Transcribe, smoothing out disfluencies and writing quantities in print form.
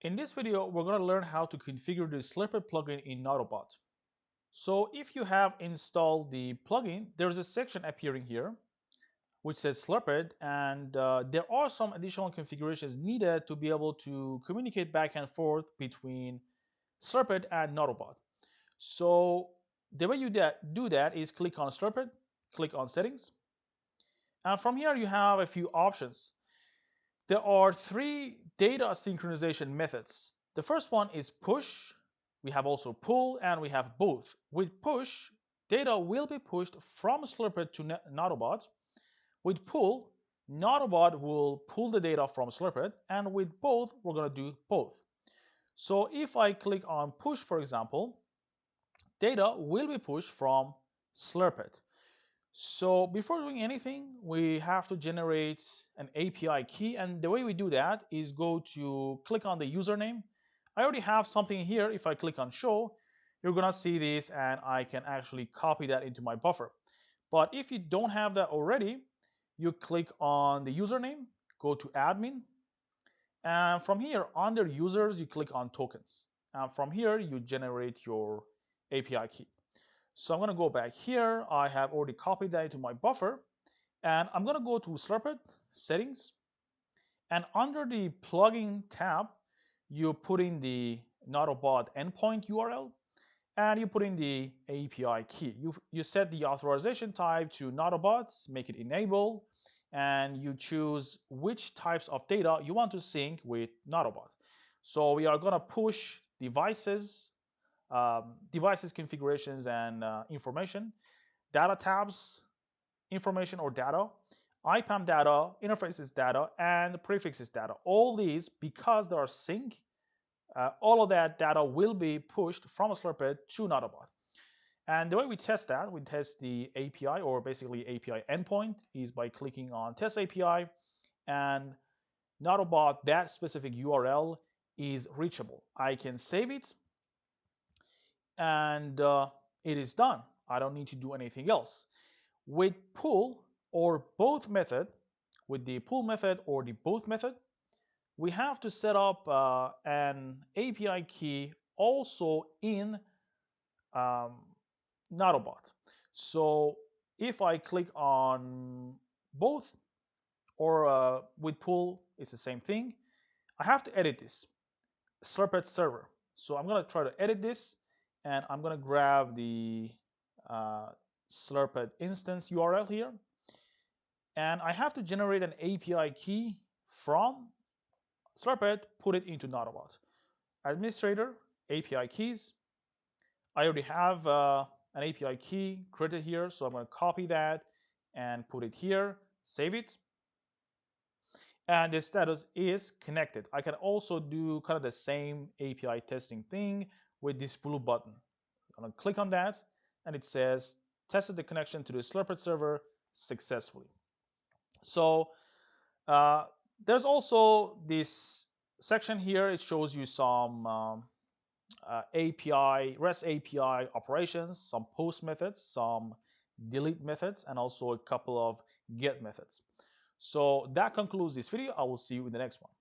In this video, we're going to learn how to configure the Slurp'it plugin in Nautobot. So if you have installed the plugin, there's a section appearing here which says Slurp'it, and there are some additional configurations needed to be able to communicate back and forth between Slurp'it and Nautobot. So the way you do that is click on Slurp'it, click on Settings, and from here you have a few options. There are three data synchronization methods. The first one is push. We have also pull, and we have both. With push, data will be pushed from Slurp'it to Nautobot. With pull, Nautobot will pull the data from Slurp'it, and with both, we're going to do both. So if I click on push, for example, data will be pushed from Slurp'it. So before doing anything, we have to generate an API key, and the way we do that is go to click on the username. I already have something here. If I click on show, you're gonna see this, and I can actually copy that into my buffer. But if you don't have that already, you click on the username, go to admin, and from here under users you click on tokens, and from here you generate your API key. So I'm going to go back here. I have already copied that into my buffer, and I'm going to go to Slurp'it settings, and under the plugin tab you put in the Nautobot endpoint URL, and you put in the API key. You set the authorization type to Nautobots, make it enable, and you choose which types of data you want to sync with Nautobot. So we are going to push devices, devices configurations and information, data tabs, information or data, IPAM data, interfaces data, and prefixes data. All these, because they are sync, all of that data will be pushed from Slurp'it to Nautobot. And the way we test that, we test the API, or basically API endpoint, is by clicking on Test API, and Nautobot, that specific URL is reachable. I can save it, and it is done. I don't need to do anything else. With pull or both method, with the pull method or the both method, we have to set up an API key also in Nautobot. So if I click on both, or with pull, it's the same thing. I have to edit this Slurp'it server. So I'm going to try to edit this, and I'm going to grab the Slurp'it instance URL here, and I have to generate an API key from Slurp'it, put it into Nautobot. Administrator, API keys. I already have an API key created here, so I'm going to copy that and put it here, save it, and the status is connected. I can also do kind of the same API testing thing with this blue button. I'm going to click on that, and it says tested the connection to the Slurp'it server successfully. So there's also this section here. It shows you some API, REST API operations, some post methods, some delete methods, and also a couple of get methods. So that concludes this video. I will see you in the next one.